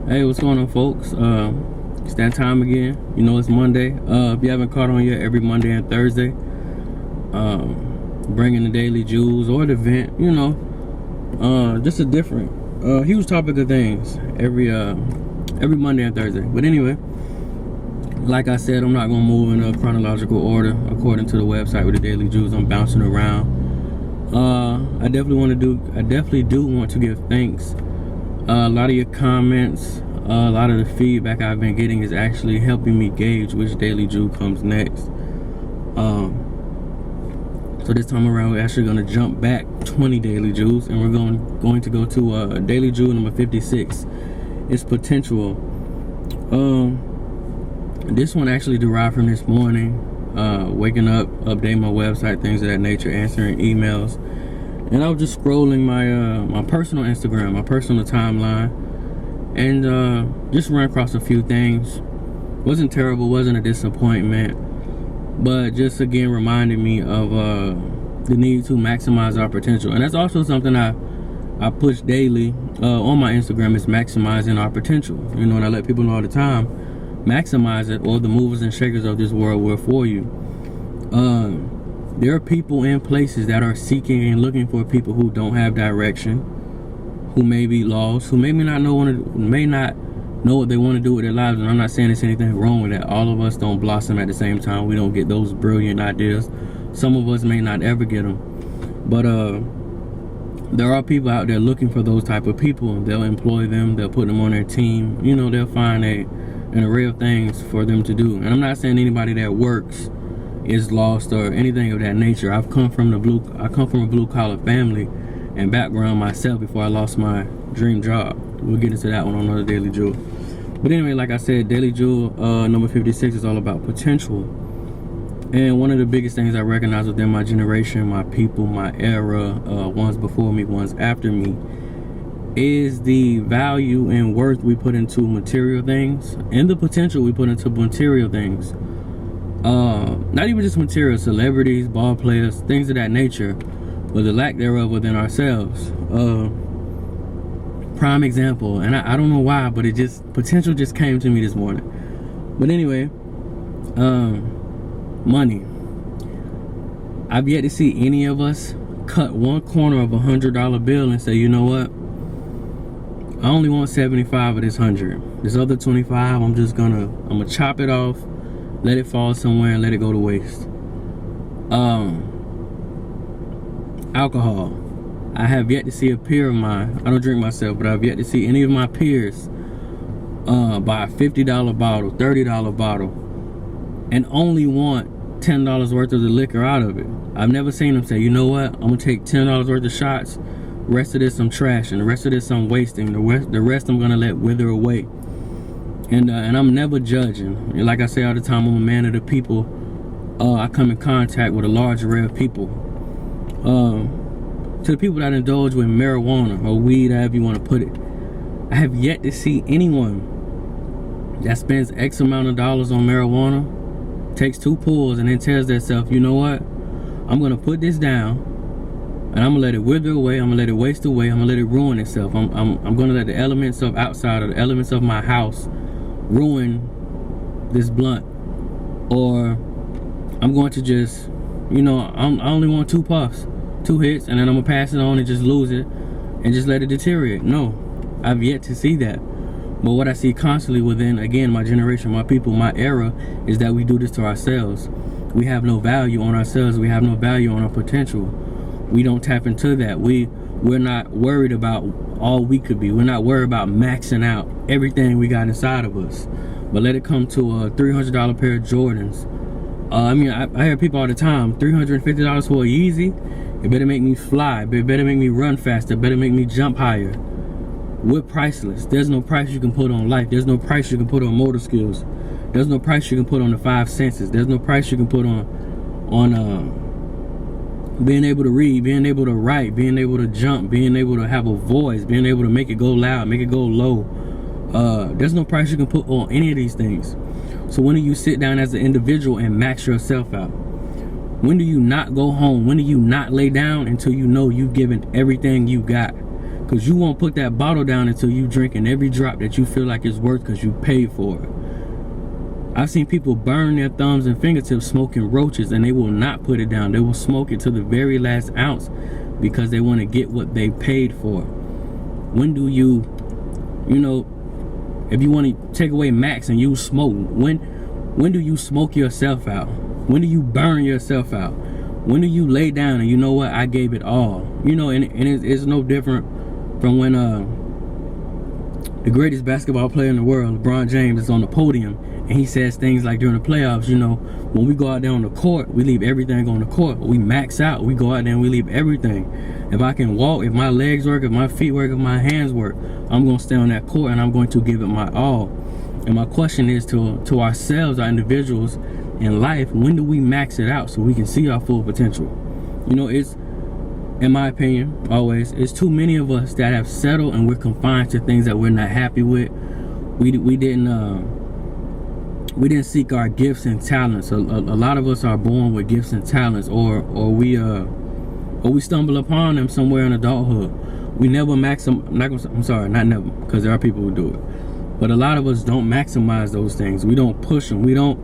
Hey, what's going on, folks? It's that time again. You know, it's Monday. If you haven't caught on yet, every Monday and Thursday, bringing the daily jewels or the event, just a different, huge topic of things every Monday and Thursday. But anyway, like I said, I'm not gonna move in a chronological order according to the website with the daily jewels. I'm bouncing around. I definitely do want to give thanks. A lot of your comments, a lot of the feedback I've been getting is actually helping me gauge which daily jewel comes next. So this time around, we're actually going to jump back 20 daily jewels, and we're going to go to daily jewel number 56. It's potential. This one actually derived from this morning, waking up, updating my website, things of that nature, answering emails. And I was just scrolling my personal Instagram, my personal timeline, and just ran across a few things. Wasn't terrible, wasn't a disappointment, but just again reminded me of the need to maximize our potential. And that's also something I push daily on my Instagram, is maximizing our potential. You know, and I let people know all the time, maximize it, or the movers and shakers of this world were for you. There are people in places that are seeking and looking for people who don't have direction, who may be lost, who may not know what they want to do with their lives. And I'm not saying there's anything wrong with that. All of us don't blossom at the same time. We don't get those brilliant ideas. Some of us may not ever get them. But there are people out there looking for those type of people. They'll employ them. They'll put them on their team. You know, they'll find an array of things for them to do. And I'm not saying anybody that works is lost or anything of that nature. I come from a blue collar family and background myself before I lost my dream job. We'll get into that one on another daily jewel. But anyway, like I said, daily jewel number 56 is all about potential. And one of the biggest things I recognize within my generation, my people, my era, ones before me, ones after me, is the value and worth we put into material things and the potential we put into material things. Not even just material, celebrities, ball players, things of that nature, but the lack thereof within ourselves. Prime example, and I don't know why, but potential just came to me this morning. But anyway, money. I've yet to see any of us cut one corner of $100 bill and say, you know what, I only want 75 of this 100. This other 25, I'm gonna chop it off, let it fall somewhere, and let it go to waste. Alcohol. I have yet to see a peer of mine, I don't drink myself, but I've yet to see any of my peers buy a $50 bottle, $30 bottle, and only want $10 worth of the liquor out of it. I've never seen them say, you know what, I'm gonna take $10 worth of shots, rest of this I'm trashing, the rest of this I'm wasting, the rest I'm gonna let wither away. And I'm never judging. Like I say all the time, I'm a man of the people. I come in contact with a large array of people. To the people that indulge with marijuana or weed, however you want to put it, I have yet to see anyone that spends X amount of dollars on marijuana, takes 2 pulls, and then tells themselves, you know what, I'm gonna put this down and I'm gonna let it wither away, I'm gonna let it waste away, I'm gonna let it ruin itself. I'm gonna let the elements of outside, or the elements of my house, ruin this blunt. Or I'm going to just, I only want 2 puffs, 2 hits, and then I'm gonna pass it on and just lose it and just let it deteriorate. No, I've yet to see that. But what I see constantly within, again, my generation, my people, my era, is that we do this to ourselves. We have no value on ourselves. We have no value on our potential. We don't tap into that. We're not worried about all we could be. We're not worried about maxing out everything we got inside of us. But let it come to a $300 pair of Jordans. I hear people all the time, $350 for a Yeezy. It better make me fly. It better make me run faster. It better make me jump higher. We're priceless. There's no price you can put on life. There's no price you can put on motor skills. There's no price you can put on the 5 senses. There's no price you can put on being able to read, being able to write, being able to jump, being able to have a voice, being able to make it go loud, make it go low. There's no price you can put on any of these things. So when do you sit down as an individual and max yourself out? When do you not go home? When do you not lay down until you know you've given everything you got Because you won't put that bottle down until you drinking every drop that you feel like it's worth because you paid for it. I've seen people burn their thumbs and fingertips smoking roaches, and they will not put it down. They will smoke it to the very last ounce because they want to get what they paid for. When do you know, if you want to take away Max and you smoke, when do you smoke yourself out? When do you burn yourself out? When do you lay down and you know what, I gave it all? You know, and it's no different from when the greatest basketball player in the world, LeBron James, is on the podium and he says things like during the playoffs, you know, when we go out there on the court, we leave everything on the court. We max out. We go out there and we leave everything. If I can walk, if my legs work, if my feet work, if my hands work, I'm going to stay on that court and I'm going to give it my all. And my question is to ourselves, our individuals in life, when do we max it out so we can see our full potential? You know, it's, in my opinion, always, it's too many of us that have settled and we're confined to things that we're not happy with. We didn't seek our gifts and talents. A lot of us are born with gifts and talents, or we stumble upon them somewhere in adulthood. We never not never, because there are people who do it. But a lot of us don't maximize those things. We don't push them. We don't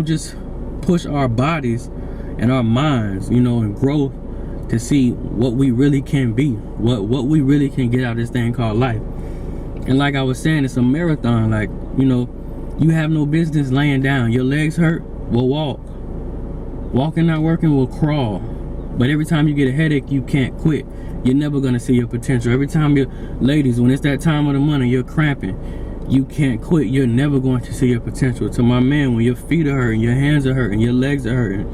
just push our bodies and our minds, you know, and growth to see what we really can be, what we really can get out of this thing called life. And like I was saying, it's a marathon. Like, you know, you have no business laying down. Your legs hurt, well, walk. Walking not working, will crawl. But every time you get a headache, you can't quit. You're never gonna see your potential. Every time ladies, when it's that time of the month, you're cramping, you can't quit. You're never going to see your potential. To my man, when your feet are hurting, your hands are hurting, your legs are hurting,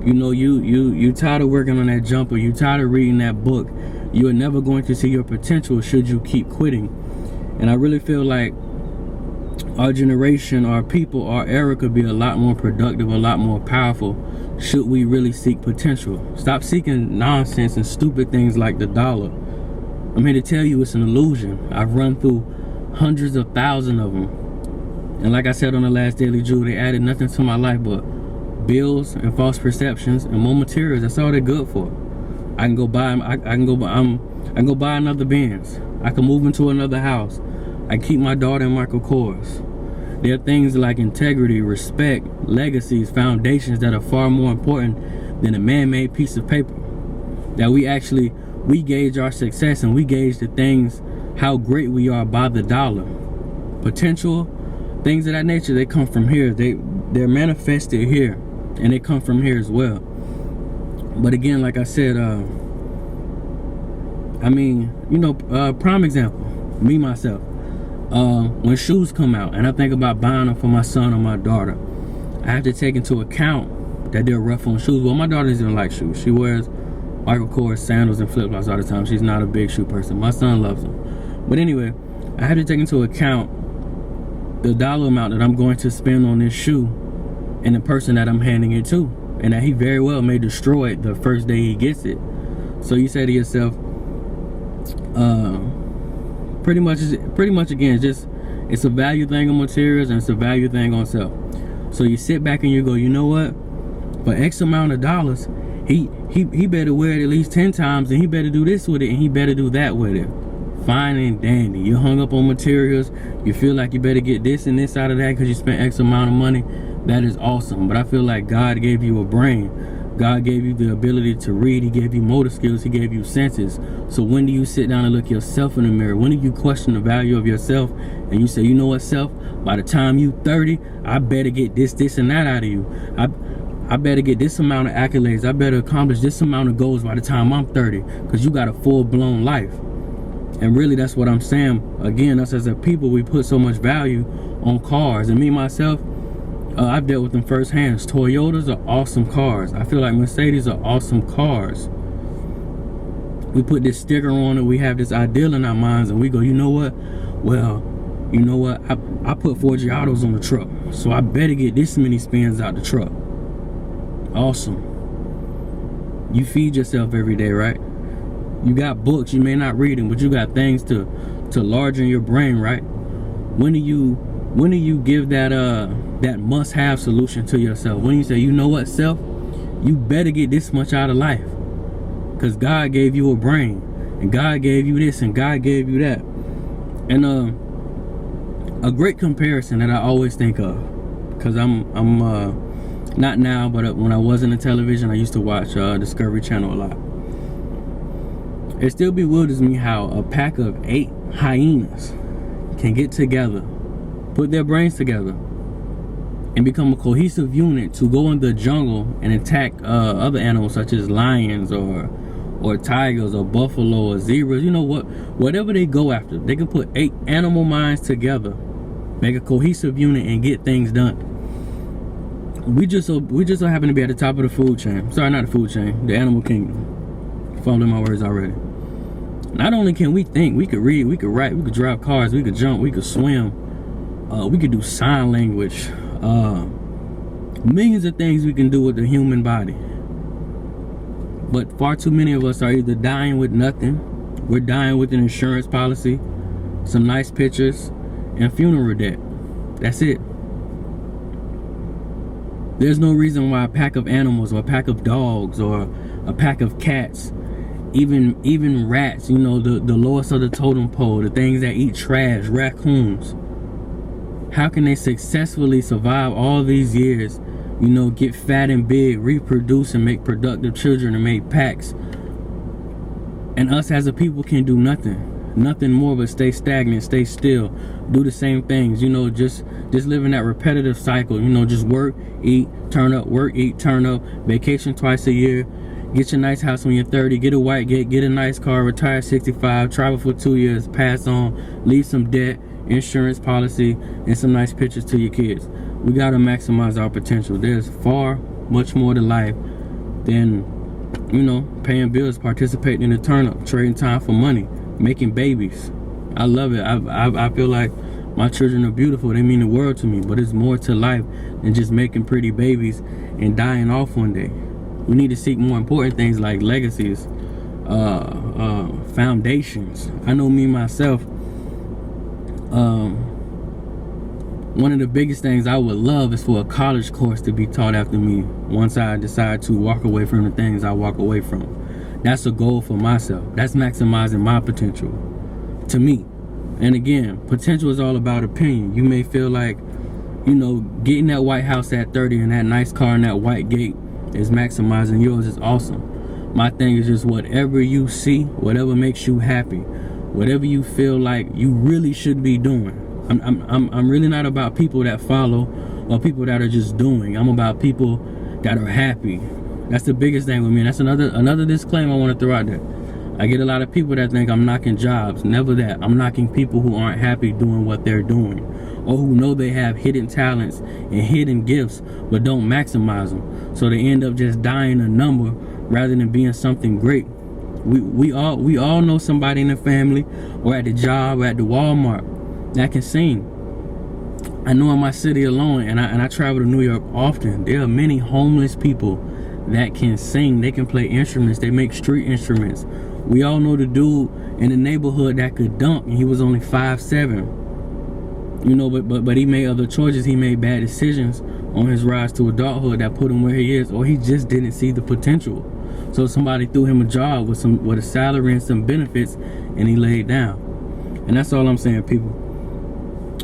you know, you tired of working on that jumper, you tired of reading that book, you are never going to see your potential should you keep quitting. And I really feel like our generation, our people, our era could be a lot more productive, a lot more powerful should we really seek potential. Stop seeking nonsense and stupid things like the dollar. I'm here to tell you it's an illusion. I've run through hundreds of thousands of them. And like I said on the last Daily Jewel, they added nothing to my life but bills and false perceptions and more materials. That's all they're good for. I can go buy another Benz. I can move into another house. I keep my daughter in Michael Kors. There are things like integrity, respect, legacies, foundations that are far more important than a man-made piece of paper. That we gauge our success and we gauge the things, how great we are by the dollar. Potential, things of that nature, they come from here. They're manifested here, and they come from here as well. But again, like I said, I mean, you know, prime example, me, myself. When shoes come out and I think about buying them for my son or my daughter, I have to take into account that they're rough on shoes. Well, my daughter doesn't like shoes. She wears Michael Kors sandals and flip-flops all the time. She's not a big shoe person. My son loves them. But anyway, I have to take into account the dollar amount that I'm going to spend on this shoe and the person that I'm handing it to, and that he very well may destroy it the first day he gets it. So you say to yourself, pretty much again, it's a value thing on materials and it's a value thing on self. So you sit back and you go, you know what, for X amount of dollars, he better wear it at least 10 times, and he better do this with it, and he better do that with it. Fine and dandy. You hung up on materials, you feel like you better get this and this out of that because you spent X amount of money. That is awesome. But I feel like God gave you a brain. God gave you the ability to read. He gave you motor skills. He gave you senses. So when do you sit down and look yourself in the mirror? When do you question the value of yourself and you say, you know what, self, by the time you 30, I better get this, and that out of you. I better get this amount of accolades. I better accomplish this amount of goals by the time I'm 30, because you got a full-blown life. And really, that's what I'm saying. Again, us as a people, we put so much value on cars. And me, myself, I've dealt with them firsthand. Toyotas are awesome cars. I feel like Mercedes are awesome cars. We put this sticker on it. We have this ideal in our minds, and we go, you know what? Well, you know what? I put 4G autos on the truck, so I better get this many spins out the truck. Awesome. You feed yourself every day, right? You got books. You may not read them, but you got things to largen your brain, right? When do you give that must-have solution to yourself? When you say, you know what, self, you better get this much out of life, because God gave you a brain. and God gave you this, and God gave you that. And a great comparison that I always think of, because I'm not now, but when I was in the television, I used to watch Discovery Channel a lot. It still bewilders me how a pack of 8 hyenas can get together, put their brains together, and become a cohesive unit to go in the jungle and attack other animals such as lions or tigers or buffalo or zebras. You know what? Whatever they go after, they can put 8 animal minds together, make a cohesive unit, and get things done. We just so happen to be at the top of the food chain. Sorry, not the food chain, the animal kingdom. Fumbling my words already. Not only can we think, we could read, we could write, we could drive cars, we could jump, we could swim, we could do sign language, millions of things we can do with the human body. But far too many of us are either dying with nothing, we're dying with an insurance policy, some nice pictures, and funeral debt. That's it. There's no reason why a pack of animals or a pack of dogs or a pack of cats, even rats, you know, the lowest of the totem pole, the things that eat trash, raccoons, how can they successfully survive all these years, you know, get fat and big, reproduce and make productive children and make packs, and us as a people can do nothing more but stay stagnant, stay still, do the same things, you know, just live in that repetitive cycle, you know, just work, eat, turn up, work, eat, turn up, vacation twice a year, get your nice house when you're 30, get a white get a nice car, retire 65, travel for 2 years, pass on, leave some debt, insurance policy, and some nice pictures to your kids. We got to maximize our potential. There's far much more to life than, you know, paying bills, participating in the turnip, trading time for money, making babies. I love it. I feel like my children are beautiful. They mean the world to me, but it's more to life than just making pretty babies and dying off one day. We need to seek more important things like legacies, foundations. I know me myself, one of the biggest things I would love is for a college course to be taught after me once I decide to walk away from the things I walk away from. That's a goal for myself. That's maximizing my potential, to me. And again, potential is all about opinion. You may feel like, you know, getting that White House at 30 and that nice car and that white gate is maximizing yours. Is awesome. My thing is just whatever you see, whatever makes you happy, whatever you feel like you really should be doing. I'm really not about people that follow or people that are just doing. I'm about people that are happy. That's the biggest thing with me. That's another disclaimer I want to throw out there. I get a lot of people that think I'm knocking jobs. Never that. I'm knocking people who aren't happy doing what they're doing, or who know they have hidden talents and hidden gifts but don't maximize them, so they end up just dying a number rather than being something great. We all know somebody in the family or at the job or at the Walmart that can sing. I know in my city alone, and I travel to New York often, there are many homeless people that can sing. They can play instruments. They make street instruments. We all know the dude in the neighborhood that could dunk, and he was only 5'7". You know, but he made other choices. He made bad decisions on his rise to adulthood that put him where he is, or he just didn't see the potential. So somebody threw him a job with a salary and some benefits, and he laid down. And that's all I'm saying, people.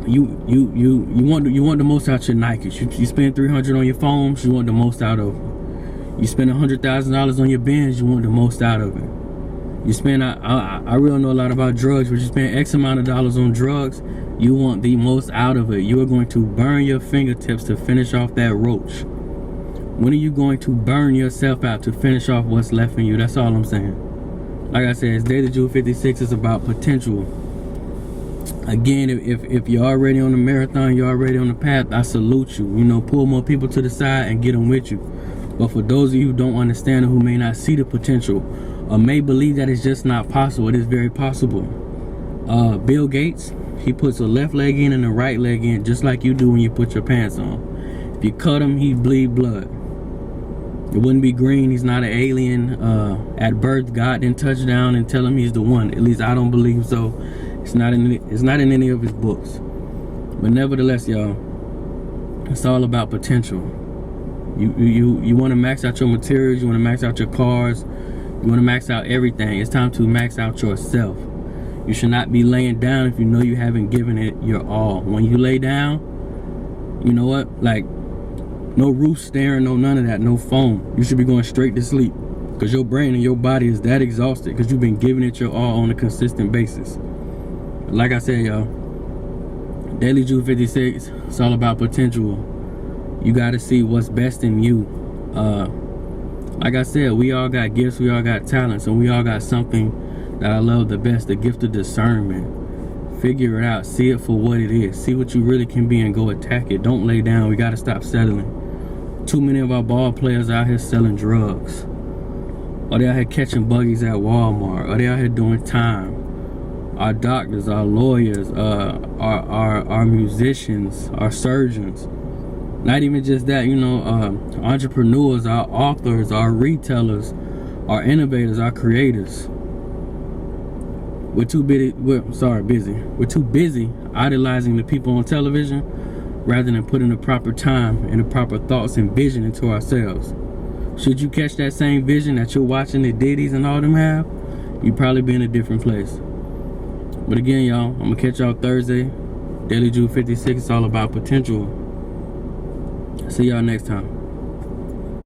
You want the most out your Nikes. You spend $300 on your phones, you want the most out of it. You spend $100,000 on your Benz, you want the most out of it. You spend, I really know a lot about drugs, but you spend X amount of dollars on drugs, you want the most out of it. You are going to burn your fingertips to finish off that roach. When are you going to burn yourself out to finish off what's left in you? That's all I'm saying. Like I said, it's Day the Jew 56 is about potential. Again, if you're already on the marathon, you're already on the path, I salute you. You know, pull more people to the side and get them with you. But for those of you who don't understand, or who may not see the potential, or may believe that it's just not possible, it is very possible. Bill Gates, he puts a left leg in and a right leg in, just like you do when you put your pants on. If you cut him, he bleed blood. It wouldn't be green. He's not an alien. At birth, God didn't touch down and tell him he's the one. At least I don't believe so. It's not in any of his books. But nevertheless, y'all, it's all about potential. You want to max out your materials. You want to max out your cars. You want to max out everything. It's time to max out yourself. You should not be laying down if you know you haven't given it your all. When you lay down, you know what? Like, no roof staring, no none of that, no phone. You should be going straight to sleep, because your brain and your body is that exhausted because you've been giving it your all on a consistent basis. Like I said, y'all, Daily Juice 56, it's all about potential. You got to see what's best in you. Like I said, we all got gifts, we all got talents, and we all got something that I love the best, the gift of discernment. Figure it out, see it for what it is, see what you really can be and go attack it. Don't lay down. We got to stop settling. Too many of our ball players out here selling drugs, or they out here catching buggies at Walmart, or they out here doing time. Our doctors, our lawyers, our musicians, our surgeons. Not even just that, you know, entrepreneurs, our authors, our retailers, our innovators, our creators. We're too busy. We're too busy idolizing the people on television rather than putting the proper time and the proper thoughts and vision into ourselves. Should you catch that same vision that you're watching the Diddy's and all them have, you'd probably be in a different place. But again, y'all, I'm gonna catch y'all Thursday. Daily Juice 56, it's all about potential. See y'all next time.